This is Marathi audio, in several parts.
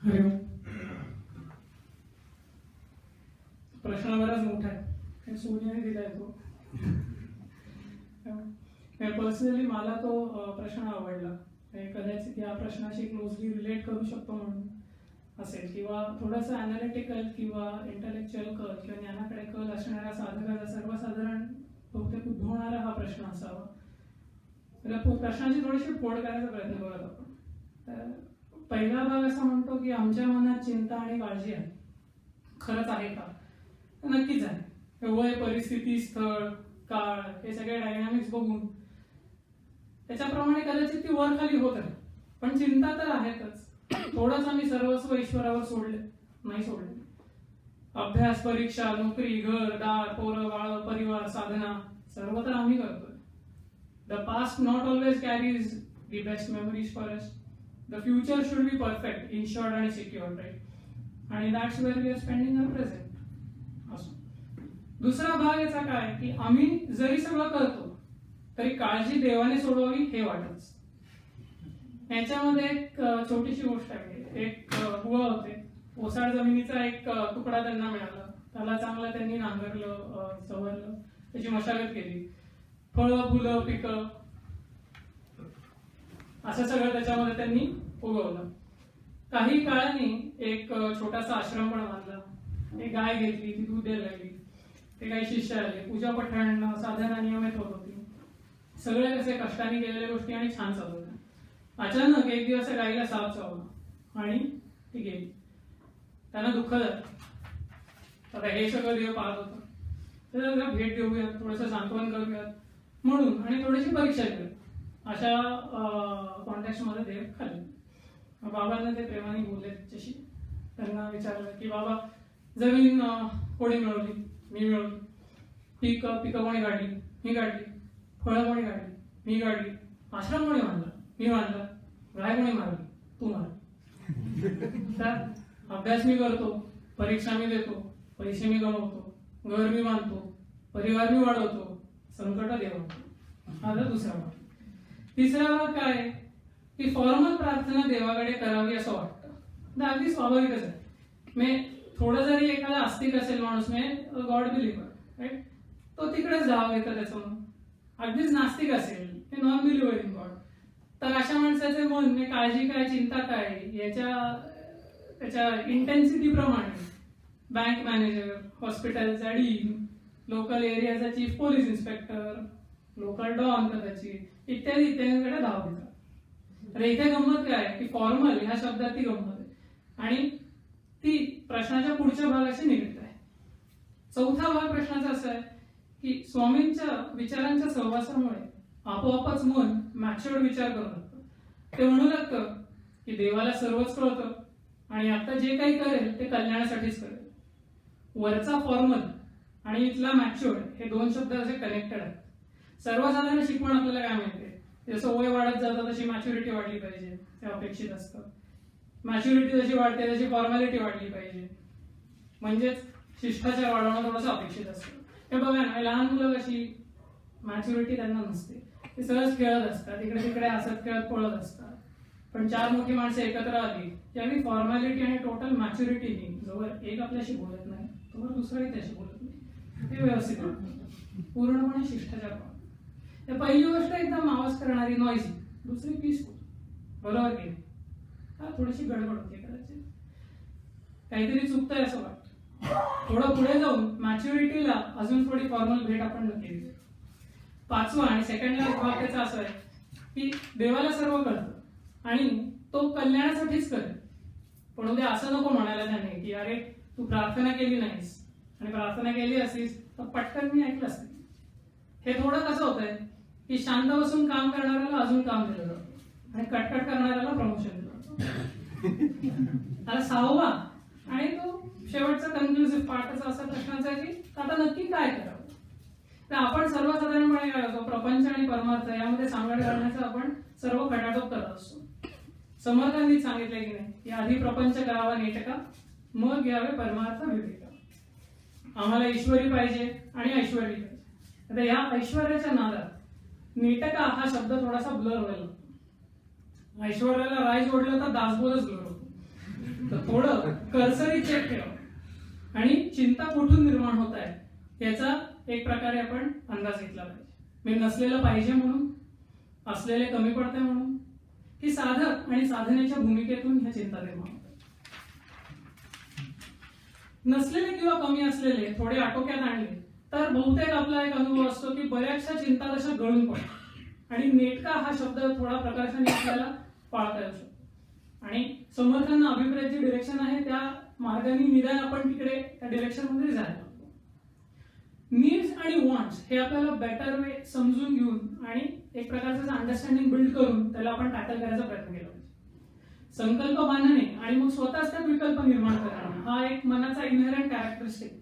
हरिओम. प्रश्न बराच मोठा आहे, सोनियाने दिलाय तो. पर्सनली मला तो प्रश्न आवडला. कदाचित या प्रश्नाशी क्लोजली रिलेट करू शकतो म्हणून असेल, किंवा थोडंसं अनालिटिकल किंवा इंटलेक्च्युअल कल किंवा ज्ञानाकडे कल असणाऱ्या साधकाचा सर्वसाधारण बहुतेक उद्भवणारा हा प्रश्न असावा. प्रश्नाची थोडीशी फोड करायचा प्रयत्न करत आपण. तर पहिला भाग असा म्हणतो की आमच्या मनात चिंता आणि काळजी आहे. खरंच आहे का? नक्कीच आहे. वय, परिस्थिती, स्थळ, काळ हे सगळे डायनामिक्स बघून त्याच्याप्रमाणे कदाचित ती वर खाली होत आहे, पण चिंता तर आहेतच. थोडंच आम्ही सर्वस्व ईश्वरावर सोडले नाही सोडले. अभ्यास, परीक्षा, नोकरी, घर, दार, पोरं, बाळ, परिवार, साधना सर्व तर आम्ही करतोय. The past not always carries the best memories for us. The future should be perfect, insured आणि सिक्युअर्ड, राईट? आणि that's where we are spending our present. दुसरा भाग याचा काय की आम्ही जरी सगळं करतो तरी काळजी देवाने सोडवावी हे वाटच. याच्यामध्ये एक छोटीशी गोष्ट आहे. एक बुवा होते, ओसाड जमिनीचा एक तुकडा त्यांना मिळाला. त्याला चांगला त्यांनी नांगरलं, सवरलं, त्याची मशागत केली. फळं, फुलं, पिकं असं सगळं त्याच्यामध्ये त्यांनी उगवलं. काही काळाने एक छोटासा आश्रम पण बांधला. एक गाय घेतली, ती दूध द्यायला लागली. ते काही शिष्य आले, पूजा पठण साधना नियमित होत होती. सगळे कसे कष्टाने केलेल्या गोष्टी आणि छान चालू होत्या. अचानक एक दिवस गाईला साप चावला आणि ती गेली. त्यांना दुःख झालं. आता हे सगळं देव पाहत होतं, तर भेट देऊयात, थोडंसं सांत्वन करूयात म्हणून आणि थोडीशी परीक्षा घेऊयात अशा कॉन्टॅक्ट मध्ये देव खाली. बाबांना ते प्रेमाने बोलले त्याच्याशी. त्यांना विचारलं की बाबा, जमीन कोणी मिळवली? मी मिळवली. पिकं कोणी काढली? मी काढली. फळं कोणी काढली? मी काढली. आश्रम कोणी बांधला? मी बांधला. गाय कोणी मारली? तू मारली. तर अभ्यास मी करतो, परीक्षा मी देतो, पैसे मी कमवतो, घर मी बांधतो, परिवार मी वाढवतो, संकट देवतो. हा तर दुसरा भाग. तिसरा भाग काय की फॉर्मल प्रार्थना देवाकडे करावी असं वाटतं. अगदी स्वाभाविकच आहे. मी थोडं जरी एखादा आस्तिक असेल माणूस, मी गॉड बिलिव्हर, राईट, तो तिकडेच जावं येतं त्याचं. अगदीच नास्तिक असेल, हे नॉन बिलिव्हर इन गॉड, तर अशा माणसाचे मन मी काळजी काय, चिंता काय त्याच्या इंटेन्सिटी प्रमाणे बँक मॅनेजर, हॉस्पिटलचा डीन, लोकल एरियाचा chief police inspector, local don कदाचित इत्यादी इत्यादीकडे धाव देतात. तर इथे गंमत काय की फॉर्मल ह्या शब्दात ती गंमत आहे आणि ती प्रश्नाच्या पुढच्या भागाशी निगडीत आहे. चौथा भाग प्रश्नाचा असा आहे की स्वामींच्या विचारांच्या सहवासामुळे आपोआपच मन मॅच्युअर्ड विचार करू लागतं. ते म्हणू लागतं की देवाला सर्वच कळतं आणि आता जे काही करेल ते कल्याणासाठीच करेल. वरचा फॉर्मल आणि इथला मॅच्युअर्ड हे दोन शब्द असे कनेक्टेड आहेत. सर्वसाधारण शिकवण आपल्याला काय माहितीये, जसं वय वाढत जातं तशी मॅच्युरिटी वाढली पाहिजे, ते अपेक्षित असतं. मॅच्युरिटी जशी वाढते तशी फॉर्मॅलिटी वाढली पाहिजे, म्हणजेच शिष्टाचार वाढवणं थोडंसं अपेक्षित असतं. हे बघा ना, लहान मुलं कशी मॅच्युरिटी त्यांना नसते, ते सहज खेळत असतात, इकडे तिकडे हसत खेळत पळत असतात. पण चार मोठी माणसं एकत्र आली त्यावेळी फॉर्मॅलिटी आणि टोटल मॅच्युरिटीने जोवर एक आपल्याशी बोलत नाही तोवर दुसराही त्याशी बोलत नाही, ते व्यवस्थित पूर्णपणे शिष्टाचार. पहिली गोष्ट एकदम आवाज करणारी नॉइजी, दुसरी पीसफुल. बरोबर की थोडीशी गडबड होते, कदाचित काहीतरी चुकतंय असं वाटतं. थोडं पुढे जाऊन मॅच्युरिटीला अजून थोडी फॉर्मल भेट आपण नक्की देऊ. पाचवा आणि सेकंड लास्ट भाग त्याचा असं आहे की देवाला सर्व कळतं आणि तो कल्याणासाठीच करेल. पण उद्या असं नको म्हणायला त्याने की अरे तू प्रार्थना केली नाहीस आणि प्रार्थना केली असेल तर पटकन मी ऐकलं असते. हे थोडं कसं होतंय की शांत बसून काम करणाऱ्याला अजून काम दिलं जातं आणि कटकट करणाऱ्याला प्रमोशन दिलं जातं. आता सहावा आणि तो शेवटचा कन्क्लुसिव्ह पार्ट असा प्रश्नाचा आहे की आता नक्की काय करावं. तर आपण सर्वसाधारणपणे काय होतो, प्रपंच आणि परमार्थ यामध्ये सांगड घालण्याचा आपण सर्व खटाटोप करत असतो. समर्थांनी सांगितलंय की नाही की आधी प्रपंच करावा नेटका, मग घ्यावे परमार्थ विवेका. आम्हाला ईश्वरी पाहिजे आणि ऐश्वर्य पाहिजे. आता या ऐश्वर्याच्या नादात नेटका हा शब्द थोडासा ब्लर व्हायला लागतो. ऐश्वर्याला राय जोडलं तर दासबोधच ब्लर होतो. तर थोडं कर्सरी चेक ठेवा आणि चिंता कुठून निर्माण होत आहे याचा एक प्रकारे आपण अंदाज घेतला पाहिजे. मी नसलेलं पाहिजे म्हणून, असलेले कमी पडते म्हणून, की साधक आणि साधनेच्या भूमिकेतून ह्या चिंता निर्माण होतात. नसलेले किंवा कमी असलेले थोडे आटोक्यात आणले तर बहुतेक आपला एक अनुभव असतो की बऱ्याचशा चिंता तशा गळून पडतात आणि नेटका हा शब्द थोडा प्रकाशाने आपल्याला पाळता येऊ शकतो. आणि समर्थांना अभिप्रेत जी डिरेक्शन आहे त्या मार्गाने निदान आपण तिकडे त्या डिरेक्शन मध्ये जायला लागतो. नीड्स आणि वॉन्ट्स हे आपल्याला बेटर वे समजून घेऊन आणि एक प्रकारचं अंडरस्टँडिंग बिल्ड करून त्याला आपण टॅकल करायचा प्रयत्न केला पाहिजे. संकल्प बांधणे आणि मग स्वतःच त्यात विकल्प निर्माण करणं हा एक मनाचा इनहेरंट कॅरेक्टरिस्टिक.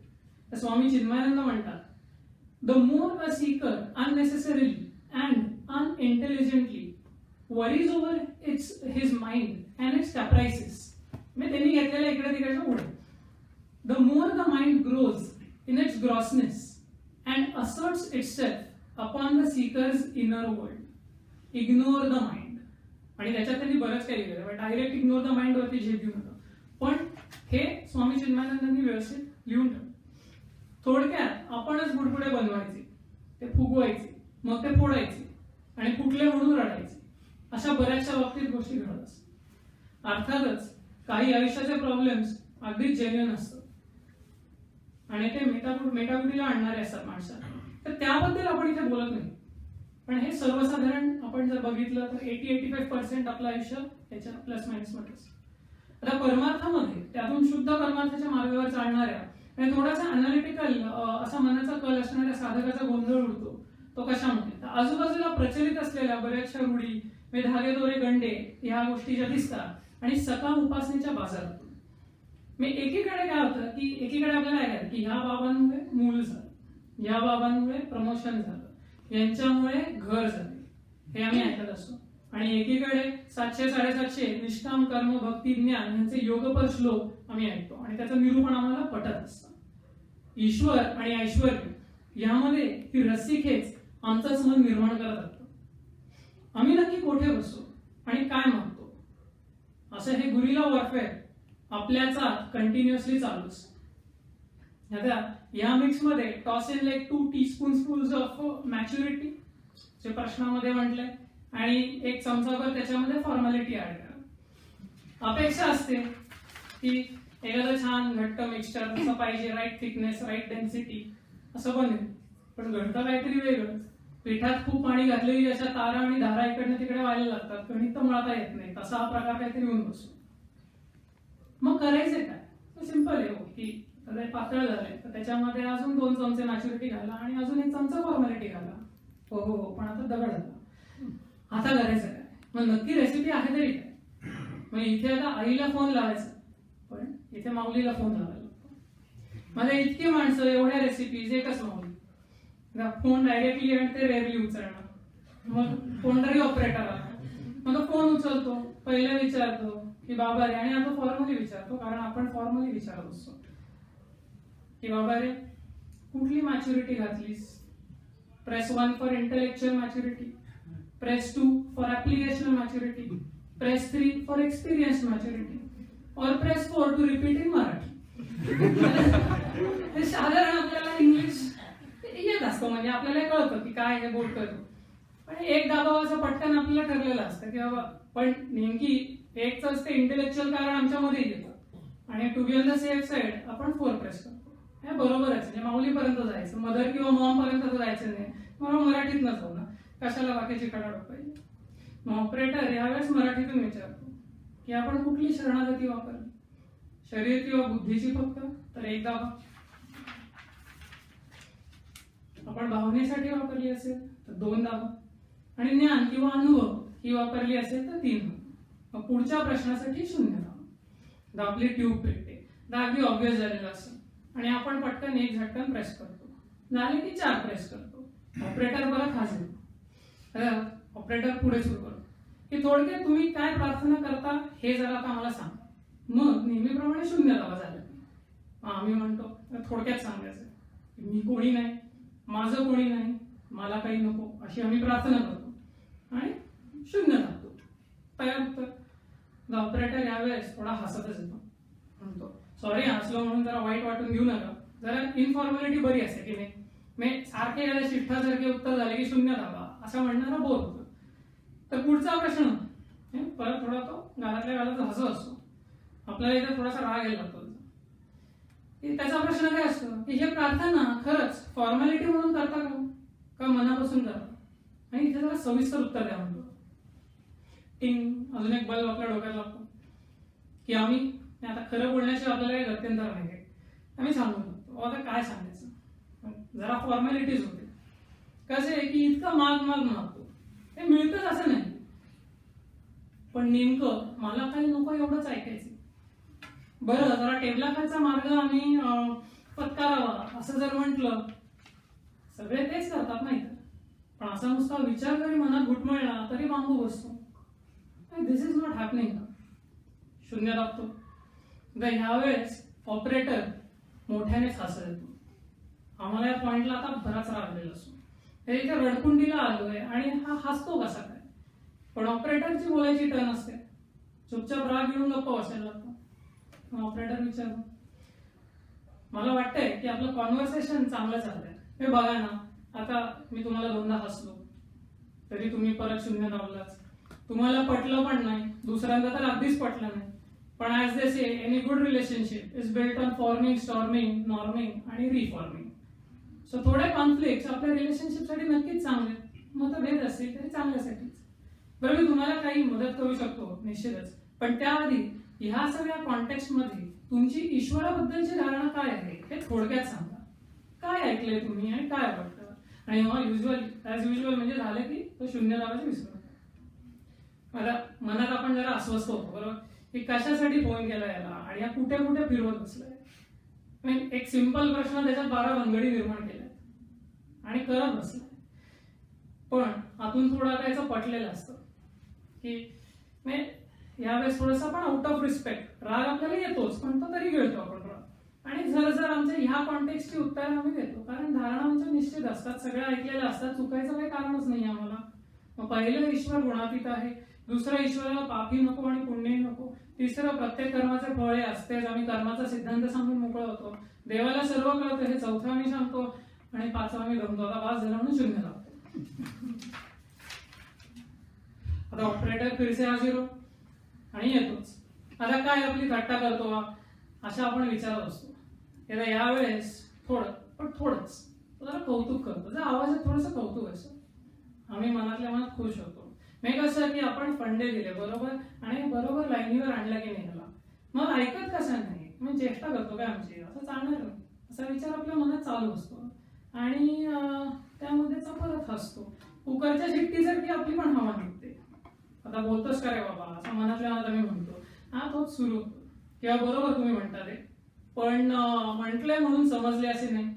स्वामी चिन्मयानंद म्हणतात, the more a seeker unnecessarily and unintelligently worries over his mind and its caprices. म्हणजे त्यांनी घेतलेल्या इकडे तिकडच्या पुढे, the more the mind grows in its grossness and asserts itself upon the seeker's inner world, ignore the mind. आणि त्याच्यात त्यांनी बरंच काही लिहिलं, डायरेक्ट इग्नोर द माइंड वरती झेप घेऊ नका, पण हे स्वामी चिन्मयानंदांनी व्यवस्थित लिहून ठेवलं. थोडक्यात आपणच बुडबुडे बनवायचे, ते फुगवायचे, मग ते फोडायचे आणि फुटले म्हणून रडायचे. अशा बऱ्याचशा बाबतीत गोष्टी घडत असतात. अर्थातच काही आयुष्याचे प्रॉब्लेम्स अगदीच जेन्युइन असतात आणि ते मेटाकुटीला आणणारे असतात माणसाला, तर त्याबद्दल आपण इथे बोलत नाही. पण हे सर्वसाधारण आपण जर बघितलं तर 80-85% आपलं आयुष्य त्याच्या प्लस मायनस मध्ये असतं. आता परमार्थामध्ये त्यातून शुद्ध परमार्थाच्या मार्गावर चालणाऱ्या आणि थोडासा अनालिटिकल असा मनाचा कल असणाऱ्या साधकाचा गोंधळ उडतो. तो कशामुळे? तर आजूबाजूला प्रचलित असलेल्या बऱ्याचशा रूढी, धागे दोरे गंडे ह्या गोष्टी ज्या दिसतात आणि सकाम उपासनेच्या बाजारातून. मी एकीकडे काय होतं की एकीकडे आपल्याला ऐकायचं की ह्या बाबांमुळे मूल झालं, या बाबांमुळे प्रमोशन झालं, यांच्यामुळे घर झाले, हे आम्ही ऐकत असतो. आणि एकीकडे 700-750 निष्काम कर्म भक्ती ज्ञान यांचे योगपर श्लोक आम्ही ऐकतो आणि त्याचं निरूपण आम्हाला पटत असतं. ईश्वर आणि ऐश्वर्य यामध्ये ही रस्सीखेच आमचंच मन निर्माण करत असतं. आम्ही नक्की कोठे बसतो आणि काय मागतो असं हे गुरिला वॉरफेअर आपल्याचा कंटिन्युअसली चालू असतं. आता या मिक्स मध्ये toss in like 2 teaspoonfuls of maturity जे प्रश्नामध्ये म्हटलंय आणि 1 चमचाभर त्याच्यामध्ये फॉर्मॅलिटी ऍड करा. अपेक्षा असते की एखादं छान घट्ट मिक्सचर असं पाहिजे, राईट थिकनेस, राईट डेन्सिटी असं बनेल, पण घडतं काहीतरी वेगळंच. पिठात खूप पाणी घातलेली अशा तारा आणि धारा इकडनं तिकडे व्हायला लागतात, गणित तर मळता येत नाही, तसा हा प्रकार काहीतरी होऊन बसतो. मग करायचे काय? सिंपल आहे की पातळ झाले तर त्याच्यामध्ये अजून 2 चमचे मॅच्युरिटी घाला आणि अजून 1 चमचा फॉर्मॅलिटी घाला. हो हो हो, पण आता दगड झाला, आता करायचं काय? मग नक्की रेसिपी आहे तरी काय? मग इथे आता आईला फोन लावायचा, पण इथे माऊलीला फोन लावायला लागतो. माझ्या इतकी माणसं, एवढ्या रेसिपीज, एकच माऊली. फोन डायरेक्टली आणि ते रेअरली उचलणार. मग कोणतरी ऑपरेटर आला, मग फोन उचलतो, पहिले विचारतो की बाबा रे, आणि आता फॉर्मली विचारतो कारण आपण फॉर्मली विचारत असतो की बाबा रे कुठली मॅच्युरिटी घातलीस? Press 1 for intellectual maturity, press 2 for applicational maturity, press 3 for experience maturity और press 4 to repeat in Marathi. हे साधारण आपल्याला इंग्लिश येत असतं, म्हणजे आपल्याला कळतं की काय हे बोल करतो, पण एक दाबावाचं पटकन आपल्याला ठरलेलं असतं की बाबा, पण नेमकी एकच ते इंटेलेक्च्युअल कारण आमच्यामध्ये येतं आणि to be on the safe side आपण 4 प्रेस करतो. हे बरोबरच, म्हणजे माऊलीपर्यंत जायचं, मदर किंवा मॉम पर्यंत जायचं नाही, मला मराठीत न जाऊ ना, कशाला बाकीची कडाडत पाहिजे. मग ऑपरेटर यावेळेस मराठीतून विचारतो की आपण कुठली शरणागती वापरली, शरीर किंवा बुद्धीची फक्त, तर 1 दाबा. आपण भावनेसाठी वापरली असेल तर 2 दाबा, आणि ज्ञान किंवा अनुभव ही वापरली असेल तर 3 दाबा. मग पुढच्या प्रश्नासाठी 0 दाबा. आपली ट्यूब पेटते, अगदी ऑब्व्हियस झालेलं असतं आणि आपण पटकन 1 झटकन प्रेस करतो, झाले की 4 प्रेस करतो. ऑपरेटर परत हजेल, ऑपरेटर पुढे सुरू करतो की थोडक्यात तुम्ही काय प्रार्थना करता हे जरा आता मला सांगा. मग नेहमीप्रमाणे 0 दाबा झाला. आम्ही म्हणतो थोडक्यात सांगायचं मी कोणी नाही, माझं कोणी नाही, मला काही नको, अशी आम्ही प्रार्थना करतो आणि 0 दाबतो. तयार होतं. ऑपरेटर यावेळेस थोडा हसतच येतो म्हणतो सॉरी हसलो म्हणून जरा वाईट वाटून घेऊ नका, जरा इन्फॉर्मॅलिटी बरी असते की नाही. मी सारखे शिष्टासारखे उत्तर झाले की 0 दाबा असं म्हणणारा बोर होतो. तर पुढचा प्रश्न परत थोडा तो घरातल्या घरात हसू असतो, आपल्याला इथे थोडासा राग यायला लागतो. त्याचा प्रश्न काय असतो की हे प्रार्थना खरंच फॉर्मॅलिटी म्हणून करता का मनापासून करता. आणि इथे जरा सविस्तर उत्तर द्या म्हणतो. टिंग अजून एक बल्ब आपल्या डोक्यात लागतो की आम्ही आता खरं बोलण्याची आपल्याला काही गत्यंतर नाही आहे. आम्ही सांगू शकतो आता काय सांगायचं, जरा फॉर्मॅलिटीज होते. कसं आहे की इतकं मागतो हे मिळतच असं नाही, पण नेमकं मला काही नको एवढंच ऐकायचं. बरं जरा टेबलाखालचा मार्ग आम्ही पत्करावा असं जर म्हटलं, सगळे तेच करतात नाही तर, पण असा नुसता विचार जरी मनात घुटमळला तरी बांबू बसतो. दिस इज नॉट हॅपनिंग. 0 दाबतो. ह्यावेळेस ऑपरेटर मोठ्यानेच हसत येतो. आम्हाला या पॉइंटला आता बराच रागलेला असतो. हे इथे रडकुंडीला आलोय आणि हा हसतो कसा काय, पण ऑपरेटरची बोलायची टर्न असते. चुपचाप राग येऊन गप्पा बसायला लागतो. ऑपरेटर विचारतो मला वाटतंय की आपलं कॉन्व्हर्सेशन चांगलं चाललंय. हे बघा ना, आता मी तुम्हाला 2दा हसलो तरी तुम्ही परत 0 दाबलाच. तुम्हाला पटलं पण नाही, दुसऱ्यांदा तर अगदीच पटलं नाही. पण as they say any good relationship is built on forming, storming, norming आणि रिफॉर्मिंग. सो थोडे कॉन्फ्लिक्ट आपल्या रिलेशनशिपसाठी नक्कीच चांगले, मतभेद असतील तरी चांगल्यासाठीच. बरं मी तुम्हाला काही मदत करू शकतो निश्चितच, पण त्याआधी ह्या सगळ्या कॉन्टेक्स्ट मध्ये तुमची ईश्वराबद्दलची धारणा काय आहे हे थोडक्यात सांगा. काय ऐकलंय तुम्ही आणि काय वाटतं. आणि ॲज युजल म्हणजे झालं की तो 0 दाबायचं विसरू नका. मला मनात आपण जरा अस्वस्थ होतो बरोबर की कशासाठी फोन केला याला आणि या कुठे कुठे फिरवत बसलाय. एक सिंपल प्रश्न त्याच्यात 12 भानगडी निर्माण केल्या आणि करत बसलाय. पण आतून थोडा त्याचं पटलेलं असतं की यावेळेस थोडंसं पण आउट ऑफ रिस्पेक्ट राग आपल्याला येतोच, पण तो तरी गिळतो आपण राग. आणि जर आमच्या ह्या कॉन्टेक्स्टची उत्तरं आम्ही देतो, कारण धारणा आमच्या निश्चित असतात, सगळ्या ऐकलेल्या असतात, चुकायचं काही कारणच नाही आम्हाला. मग पहिलं ईश्वर गुणातीत आहे, दुसरं ईश्वराला पापी नको आणि पुण्यही नको, तिसरं प्रत्येक कर्माचे फळ हे असतेच, आम्ही कर्माचा सिद्धांत सांगून मोकळं होतो, देवाला सर्व कळतं हे 4थं आम्ही सांगतो, आणि 5वं आम्ही गमतो. आता 5 झाला म्हणून 0 लावतो. आता ऑपरेटर फिरसे हा 0 आणि येतोच. आता काय आपली थट्टा करतो अशा आपण विचारत असतो. यावेळेस थोडंच जरा कौतुक करतो, जर आवाजात थोडंसं कौतुक असतं, आम्ही मनातल्या मनात खुश होतो. मी कसं की आपण फंडे दिले बरोबर आणि बरोबर लाईनीवर आणला की नाही ह्याला, मग ऐकत कसं नाही, मग चेष्टा करतो काय आमची, असं चालणार असा विचार आपल्या मनात चालू असतो आणि त्यामध्येच परत हसतो. कुकरच्या शिट्टीसारखी आपली पण हवा निघते. आता बोलतोस का रे बाबा असं मनातल्या मनात आम्ही म्हणतो, हा तोच सुरू होतो. किंवा बरोबर तुम्ही म्हणता ते, पण म्हटले म्हणून समजले असे नाही,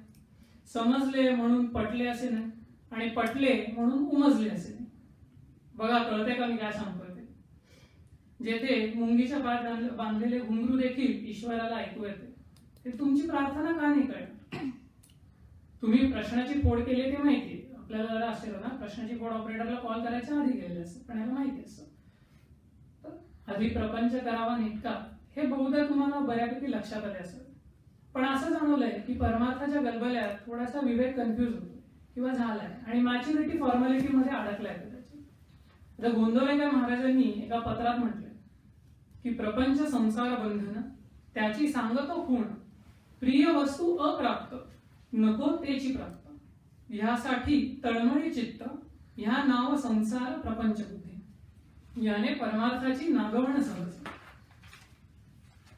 समजले म्हणून पटले असे नाही, आणि पटले म्हणून उमजले असे नाही. बघा कळते का मी काय सांगतोय ते. जेथे मुंगीच्या पायात बांधलेले घुंगरू देखील ईश्वराला ऐकू येते, ते तुमची प्रार्थना का नाही कळत. तुम्ही प्रश्नाची फोड केली ते माहिती आपल्याला जरा असेल ना, प्रश्नाची फोड ऑपरेटरला कॉल करायच्या आधी केलेली असते, पण याला माहिती असतं. आधी प्रपंच करावा नेटका हे बहुधा तुम्हाला बऱ्यापैकी लक्षात आले असेल. पण असं जाणवलंय की परमार्थाच्या गलबल्यात थोडासा विवेक कन्फ्युज होतो किंवा झालाय आणि मॅच्युरिटी फॉर्मॅलिटी मध्ये अडकलाय कदाचित. आता गोंदवलेकर महाराजांनी एका पत्रात म्हटलंय की प्रपंच संसार बंधन त्याची सांगतो खूण, प्रिय वस्तू अप्राप्त नको तेची प्राप्त, ह्यासाठी तळमळी चित्त, ह्या नाव संसार प्रपंच बुद्धी, याने परमार्थाची नागवण सहज.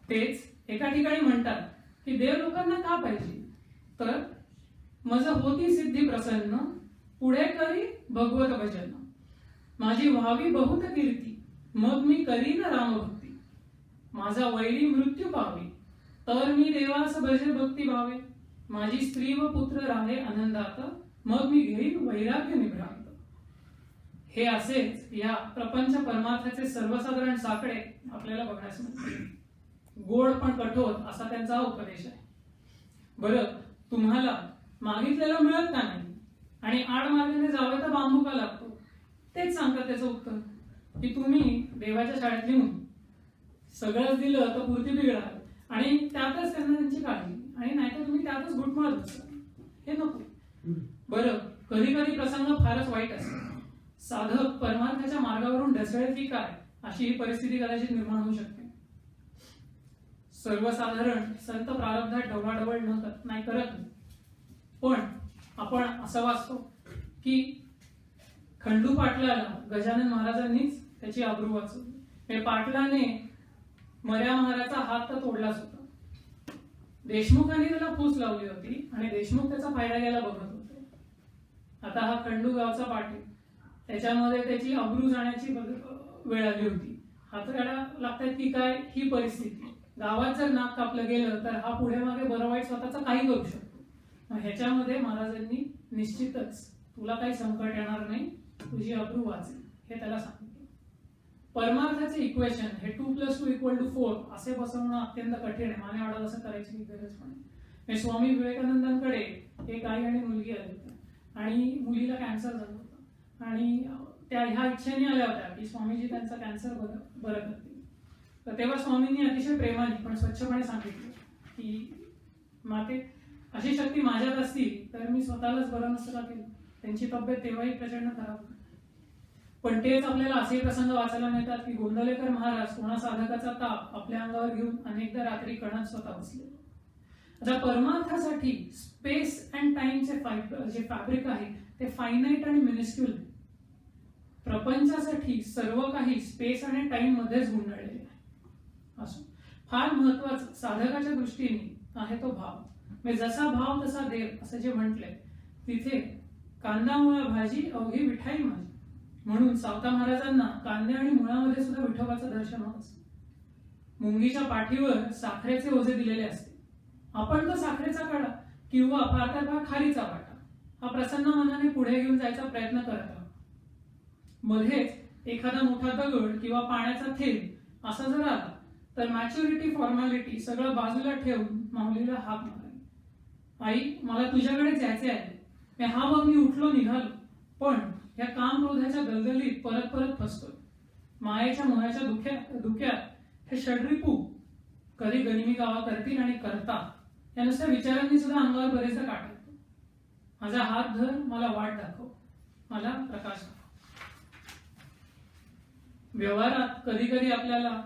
तेच एका ठिकाणी म्हणतात की देव लोकांना का पाहिजे, तर मज होती सिद्धी प्रसन्न, पुढे करी भगवत भजन, माझी व्हावी बहुत कीर्ती, मग मी करीन रामभक्ती, माझा वैरी मृत्यू पावी, तर मी देवास भजे भक्ती भावे, माझी स्त्री व पुत्र राहे आनंदात, मग मी घेईन वैराग्य निभ्रांत. हे असेच या प्रपंच परमार्थाचे सर्वसाधारण साकडे आपल्याला बघण्यास मिळते. गोड पण कठोर असा त्यांचा उपदेश आहे. बरं तुम्हाला मागितलेलं मिळत का नाही आणि आडमार्गाने जावे तर बांबू का लागतो, तेच सांगतात त्याचं उत्तर की तुम्ही देवाच्या शाळेत लिहून सगळंच दिलं तर पूर्ती बिघडाल आणि त्यातच त्यांना त्यांची काळजी, आणि नाहीतर तुम्ही त्यातच घुटमळत बसा, हे नको. बरं, कधी कधी प्रसंग फारच वाईट असतो. साधक परमार्थाच्या मार्गावरून ढसळेल की काय अशी ही परिस्थिती कदाचित निर्माण होऊ शकते. सर्वसाधारण संत प्रारब्धात ढवळाढवळ नाही करत, पण आपण असं वाचतो की खंडू पाटलाला गजानन महाराजांनीच त्याची आबरू वाचवली. पाटलाने मर्या महाराजाचा हात तर तोडलाच होता. देशमुखांनी त्याला फूस लावली होती आणि देशमुख त्याचा फायदा घ्यायला बघत होते. आता हा खंडू गावचा पाटील, त्याच्यामध्ये त्याची आबरू जाण्याची वेळ आली होती. हातगाड्या लागतात की काय ही परिस्थिती. गावात जर नाक कापलं गेलं तर हा पुढे मागे बरं वाईट स्वतःच काही करू शकतो. ह्याच्यामध्ये महाराजांनी निश्चितच तुला काही संकट येणार नाही, तुझी अब्रू वाचेल हे त्याला सांगितलं. परमार्थाचे इक्वेशन हे 2+2=4 असे बसवणं अत्यंत कठीण आहे. माने वाटत असं करायची गरज पण नाही. स्वामी विवेकानंदांकडे एक आई आणि मुलगी आली होती आणि मुलीला कॅन्सर झाला होता आणि त्या ह्या इच्छेने आल्या होत्या की स्वामीजी त्यांचा कॅन्सर बरं करतील. तर तेव्हा स्वामींनी अतिशय प्रेमाने पण स्वच्छपणे सांगितलं की माते, अशी शक्ती माझ्यात असती तर मी स्वतःलाच बरं नसतं का केलं. त्यांची तब्येत तेव्हाही प्रचंड खराब होती. पण तेच आपल्याला असे प्रसंग वाचायला मिळतात की गोंदवलेकर महाराज कोणा साधकाचा ताप आपल्या अंगावर घेऊन अनेकदा रात्री कणात स्वतः बसले. आता परमार्थासाठी स्पेस अँड टाइमचे जे फॅब्रिक आहे ते फायनाईट आणि मिनिस्क्युल. प्रपंचासाठी सर्व काही स्पेस आणि टाइम मध्येच गुंडाळलेले आहे. असो, फार महत्वाचं साधकाच्या दृष्टीने आहे तो भाव. म्हणजे जसा भाव तसा देव असं जे म्हटलंय, तिथे कांदा मुळा भाजी अवघी विठाई माझी. म्हणून सावता महाराजांना कांदे आणि मुळामध्ये सुद्धा विठोबाचं दर्शन होत असते. मुंगीच्या पाठीवर साखरेचे ओझे दिलेले असते. आपण तो साखरेचा काढा किंवा फार तर फार खारीचा वाटा हा प्रसन्न मनाने पुढे घेऊन जायचा प्रयत्न करत आहोत. मध्येच एखादा मोठा दगड किंवा पाण्याचा थेंब असा जर आला तर मॅच्युरिटी फॉर्मॅलिटी सगळं बाजूला ठेवून माऊलीला हाक मारावी. आई, मला तुझ्याकडे जायचे आहे. हा बघ मी उठलो निघालो, पण या काम क्रोधाच्या दलदलीत परत परत फसतोय. मायेच्या मोहाच्या दुख्यात हे षड्रिपू कधी गनिमी गावा करतील आणि करता या नुसत्या विचारांनी सुद्धा अंगावर बरेचदा काटा येतो. माझा हात धर, मला वाट दाखव, मला प्रकाश दाखव. व्यवहारात कधी कधी आपल्याला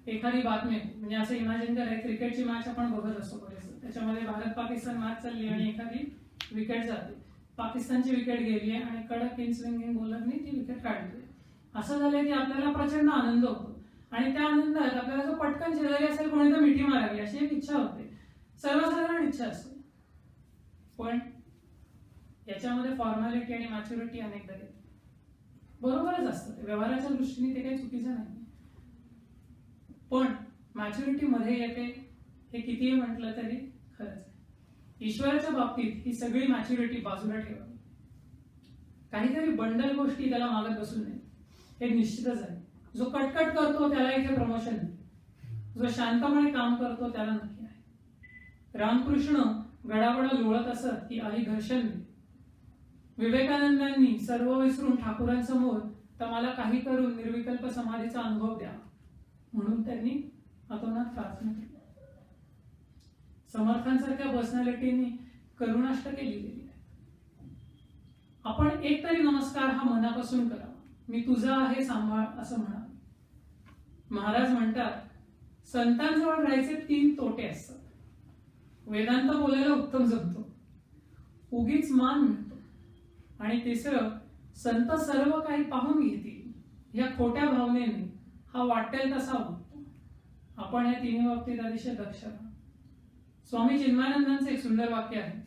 एखादी बातमी, म्हणजे असं इमॅजिन करायचं क्रिकेटची मॅच आपण बघत असतो बरेच, त्याच्यामध्ये भारत पाकिस्तान मॅच चालली आणि एखादी विकेट जाते. पाकिस्तानची विकेट गेली आहे आणि कडक इन स्विंगिंग बॉलरनी ती विकेट काढली. असं झालंय की आपल्याला प्रचंड आनंद होतो आणि त्या आनंदात आपल्याला जो पटकन शेजारी असेल कोणी तर मिठी मारावी अशी एक इच्छा होते. सर्वसाधारण इच्छा असते, पण याच्यामध्ये फॉर्मॅलिटी आणि मॅच्युरिटी अनेकदा येते. बरोबरच असतं, व्यवहाराच्या दृष्टीने ते काही चुकीचं नाही, पण मॅच्युरिटी मध्ये येते हे कितीही म्हटलं तरी खरंच आहे. ईश्वराच्या बाबतीत ही सगळी मॅच्युरिटी बाजूला ठेवावी. काहीतरी बंडल गोष्टी त्याला मागत बसू नये हे निश्चितच आहे. जो कटकट करतो त्याला इथे प्रमोशन नाही, जो शांतपणे काम करतो त्याला नक्की आहे. रामकृष्ण गडाबडा लोळत असत की आई दर्शन दे. विवेकानंदांनी सर्व विसरून ठाकूरांसमोर तर मला काही करून निर्विकल्प समाधीचा अनुभव द्या म्हणून त्यांनी अतोनात प्रार्थना केली. समर्थांसारख्या पर्सनॅलिटीनी करुणाष्टके लिहिलेली आहे. आपण एक तरी नमस्कार हा मनापासून करावा. मी तुझा आहे सांभाळ असं म्हणा. महाराज म्हणतात संतांजवळ राहायचे 3 तोटे असतात. वेदांत बोलायला उत्तम जमतो, उगीच मान मिळतो, आणि तिसरं संत सर्व काही पाहून घेतील या खोट्या भावनेने हा वाटेल तसा वागतो. आपण या तिन्ही बाबतीत अतिशय दक्ष राहा. स्वामी चिन्मयानंदांचे एक सुंदर वाक्य आहे,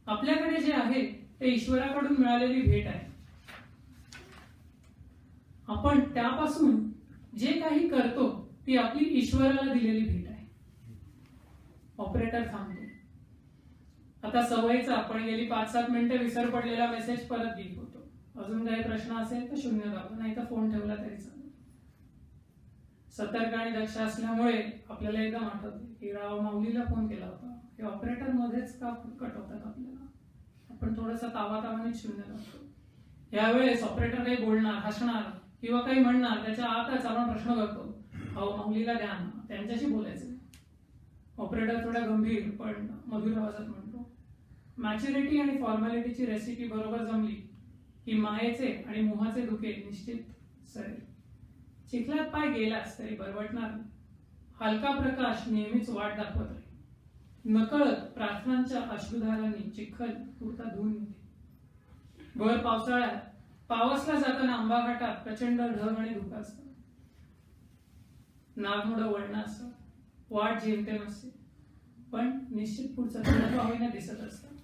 आपल्याकडे जे आहे ते ईश्वराकडून मिळालेली भेट आहे. आपण त्यापासून जे काही करतो ती आपली ईश्वराला दिलेली भेट आहे. ऑपरेटर थांबतो. आता सवयीचा आपण गेली 5-7 मिनिटं विसर पडलेला मेसेज परत लिहित होतो. अजून काही प्रश्न असेल तर 0 दाबा, नाही तर फोन ठेवला तरी चालेल. सतर्क आणि दक्ष असल्यामुळे आपल्याला एकदम आठवते की राव माऊलीला फोन केला होता. हे ऑपरेटर मध्येच का कट होतात आपल्याला. आपण थोडंसं तावातावाने 0 दाबतो. यावेळेस ऑपरेटर काही बोलणार, हसणार किंवा काही म्हणणार त्याच्या आतच आपण प्रश्न करतो, अहो माऊलीला द्या ना, त्यांच्याशी बोलायचं. ऑपरेटर थोडा गंभीर पण मधुर आवाजात म्हणतो, मॅच्युरिटी आणि फॉर्मॅलिटीची रेसिपी बरोबर जमली की मायेचे आणि मोहाचे धुके निश्चित सरेल. चिखलात पाय गेलास तरी बरवटणार नाही. हलका प्रकाश नेहमीच वाट दाखवत राहील. नकळत प्रार्थनांच्या अश्रुधारांनी चिखल पुरता धुवून येते. भर पावसाळ्यात पावसला जाताना आंबा घाटात प्रचंड ढग आणि धुकं असतं. नागमोडं वळणं असतं. वाट जेमतेम असते, पण निश्चित पुढचं थोडं होईना दिसत असतं.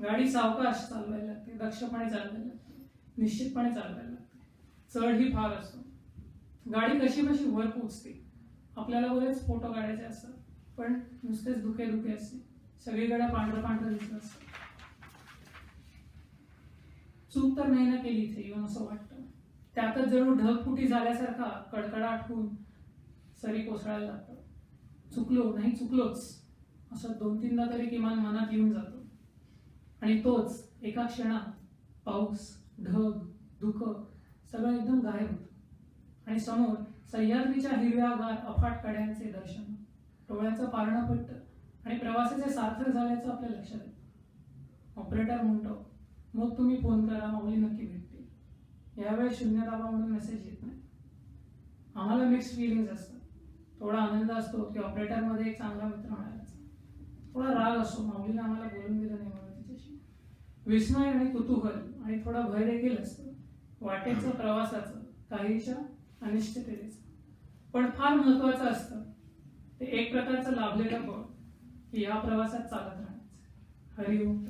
गाडी सावकाश चालवायला लागते, दक्षपणे चालवायला लागते, निश्चितपणे चालवायला लागते. चढ ही फार असतो. गाडी कशी कशी वर पोचते. आपल्याला बरेच फोटो काढायचे असतात, पण नुसतेच धुके धुके असते. सगळीकडे पांढरं पांढरं दिसत असतं. चूक तर नाही ना केली इथे येऊन असं वाटतं. त्यातच जणू ढगफुटी झाल्यासारखा कडकडाट होऊन सरी कोसळायला लागतं. चुकलो नाही चुकलोच असं 2-3दा तरी किमान मनात येऊन जातो. आणि तोच एका क्षणात पाऊस, ढग, धुकं सगळं एकदम गायब होतं. आणि समोर सह्याद्रीच्या हिरव्यागार अफाट कड्यांचे दर्शन, डोळ्याचं पारणं पडतं आणि प्रवासाचे सार्थक झाल्याचं आपल्या लक्षात येतं. ऑपरेटर म्हणतो, मग तुम्ही फोन करा, माऊली नक्की भेटतील. यावेळेस शून्य दाबा म्हणून मेसेज येत नाही. आम्हाला मिक्स फिलिंग्स असतात. थोडा आनंद असतो की ऑपरेटरमध्ये एक चांगला मित्र मिळाल्याचा. थोडा राग असतो, माऊलीला आम्हाला बोलून दिलं नाही म्हणून तिच्याशी. विस्मय आणि कुतूहल आणि थोडा भय देखील असतो. वाटेचं, प्रवासाचं, काहीशा अनिश्चिततेचं. पण फार महत्वाचं असतं ते एक प्रकारचं लाभलेलं बळ की या प्रवासात चालत राहण्याचं. हरिओम.